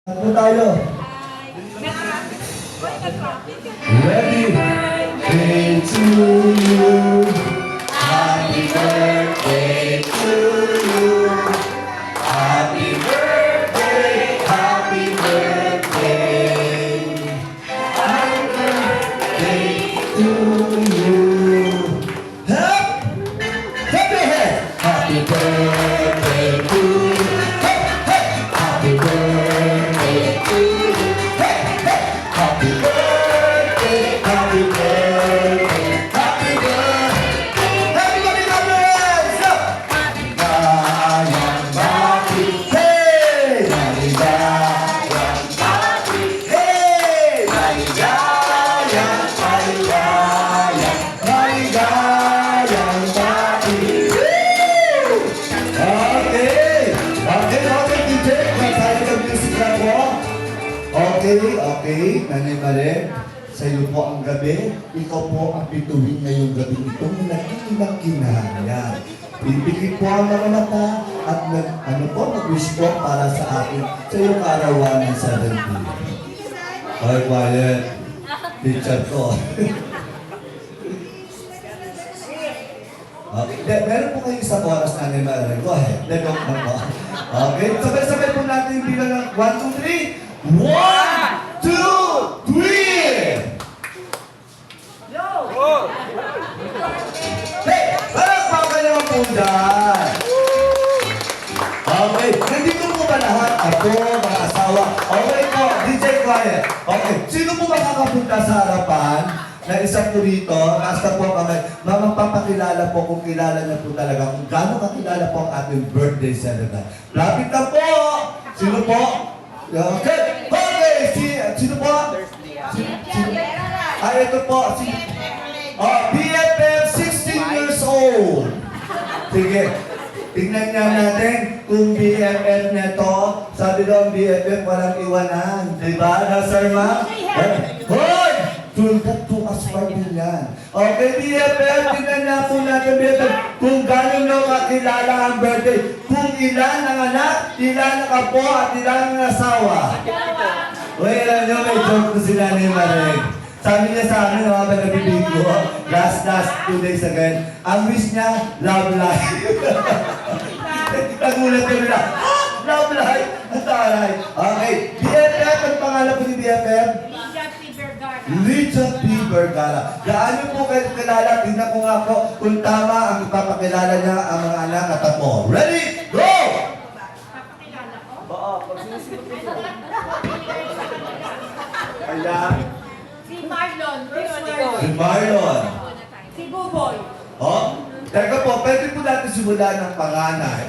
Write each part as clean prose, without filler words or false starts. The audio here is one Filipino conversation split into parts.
Ano tayo? Ready? Birthday to you. Happy birthday to you. Happy birthday, happy birthday. Happy birthday to you. Hep! Hep your head! Happy birthday to you. Hep! Hep! Happy birthday to you. Hep! Hep! Happy birthday, happy birthday, happy birthday. Everybody clap your hands! Go! Maligayang bati. Hey! Maligayang bati. Hey! Maligayang, maligayang, maligayang bati. Woo! Okay! Okay, DJ. Masaya ka music na po. Okay. Nanay Mare, sa iyo po ang gabi. Ikaw po ang bituin ngayong gabi itong nag-iinang kinahangyan. Pipikit po ang mga mata at mag-wish po para sa atin sa iyong karawanan sa review. Okay, quiet. Teacher ko. Okay, meron po kayo isang oras na Nanay Mare. Go ahead. Joke lang po. Okay, sabay-sabay po natin yung bilang ng 1, 2, 3. 1, 2, 3! Hey! Palakpakan naman po dyan! Okay, nandito po ba lahat? Ako, mga asawa. Okay po, DJ quiet. Okay, sino po makakapunta sa harapan na isa po rito? Nasa po kami. Magpapakilala po kung kilala niya po talaga kung gaano kakilala po ang ating birthday celebrant. Lapit na po! Sino po? Okay! Sino po? Ito po. BFF 16 years old. Sige. Tingnan niya natin kung BFF neto. Sabi daw ang BFF walang iwanan. Diba? Sir Ma? Hoy! Tulbog to aswag din yan. Okay, BFF. Tingnan niya po natin BFF kung gano'n nyo kakilala ang birthday. Kung ilan ang anak, ilan ang apo, at ilan ang asawa. Uy, alam nyo, may joke ko sila ni Marek. Sabi niya sa amin, habang nabibigyo, last 2 days again, ang wish niya, love life. Nagulat ko nila, love life! Ang taray. Okay, BFF, ang pangalan po ni BFF? Licha P. Vergara. Gaano po kayo kilala? Tingnan ko nga po kung tama ang ipapakilala niya ang mga anak at apo. Ready? Go! Papakilala ko? Oo, pag sinisimot ko. Ayan. Si Marlon. Si Marlon. Si Buboy. Oh, teka po, pwede po natin simulan ng panganay.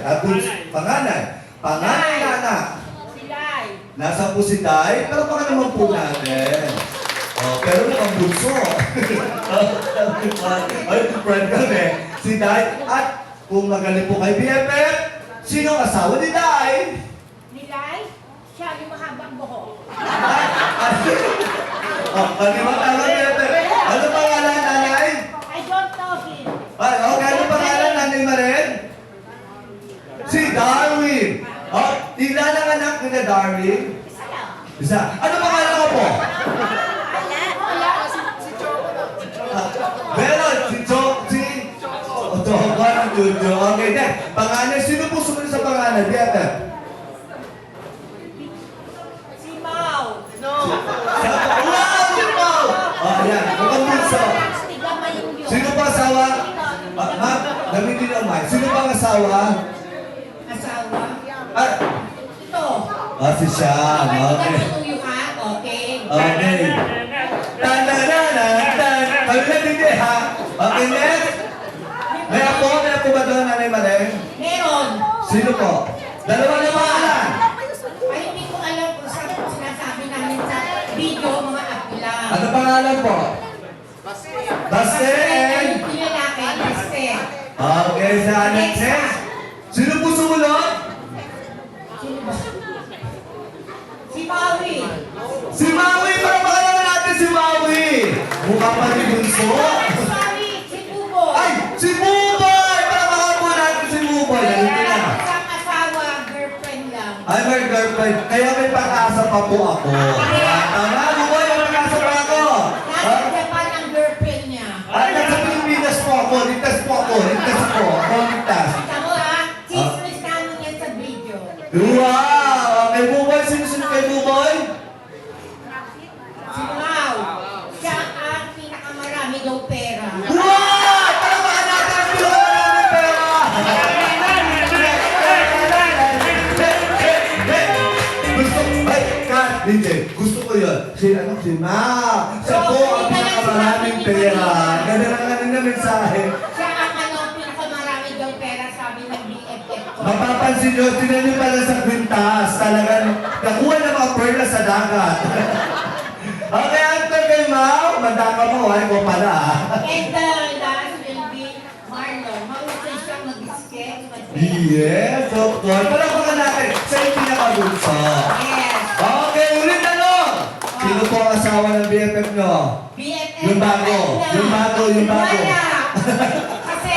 Panganay na anak. Si Lai. Nasa po si Day, pero baka naman po natin. Oh, pero ang bunso. Ay, friend kami. Si Day, at kung magaling po kay BFF, sino ang asawa ni Day? Ni Lai? Siya yung mahabang buhok. Ano ba tama BFF? Ano pangalan, nanay? I don't know him. Ay, okay, ano pangalan, nanay Maren? Si Darwin. Oh, ilan ang anak ni na Darwin? Isa lang. Isa. Ano pangalan ko po? Meron, si Jovan ang Jojo. Okay, then. Pangalan, sino po sumunod sa pangalan? BFF? Si Mau. Wow, si Mau! Oh, ayan. Mukhang bunso. Sino pa asawa? Ma'am, gamitin niyo ang mic. Sino pa ang asawa? Asawa? Ah, Ito. si Sian. Okay. Tuyo ka? Okay. Okay. Tan-tan-tan-tan. Kami na hindi ha. Okay, next. May apo ba doon, Nanay Maren? Meron. Sino po? Dalawa na pangalan. Ay, hindi ko alam kung saan sinasabi namin sa video, mga apila. Ano pangalan po? Baste and... Yung lalaki, Baste. Okay, sa next. Sino po sumunod? Sino ba? Si Maui. Si Maui! Para makalaman natin si Maui! Mukha pa rin bunso. Sorry, si Bubo. Ay! Si Buboy! Para makalaman natin si Buboy. Ganun din na. Isang asawa, girlfriend lang. Ay, my girlfriend. Kaya may pag-asa pa po ako. Tama, buboy, may pag-asa pa ako. Nasa Japan ang girlfriend niya. Ay, nasa Pilipinas po ako. Ligtas po ako. Ligtas ako. Ako ang ligtas. Kita mo ha, chismis namin yan sa video. Wow! Kay Buboy, sino kay Buboy? Si Mau, siya ang pinakamarami daw pera. Wow! Palamahan natin ang pinakamarami pera! Gusto ko yun. Si Ma! Siya po ang pinakamaraming pera. Ganda lang na mensahe. Siya ang pinakamarami daw pera, sabi ng BFF ko. Mapapansin nyo, tinan nyo pala sa kwintas. Talagang nakuha ng mga perla sa dagat. Okay, after kay Mau, madama mo, ay ko pala. And the last will be Marlon. Mahusay siyang mag-sketch, mag-sketch. Yes, of course. Palakpakan natin sa yung pinakabunso. Yes. Okay, ulit tanong. Sino po ang asawa ng BFF nyo? BFF. Yung bago. Yung bago. Wala. Kasi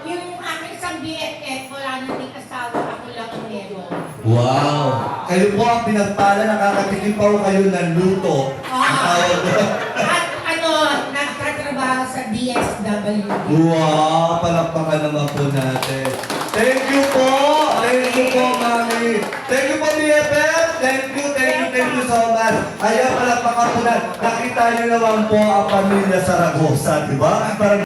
yung aking isang BFF, wala nang may asawa, ako lang ang meron. Wow! Kayo po ang pinagpala, nakakatikim pa ko kayo ng luto. Ang tawag ko. At nagtatrabaho sa DSWD. Wow! Palakpakan naman po natin. Thank you po! Thank you po, Mami! Thank you po, BFF! Thank you so much! Ayaw, palakpakan po natin. Nakita niyo naman po ang pamilya Zaragoza, di ba? Parang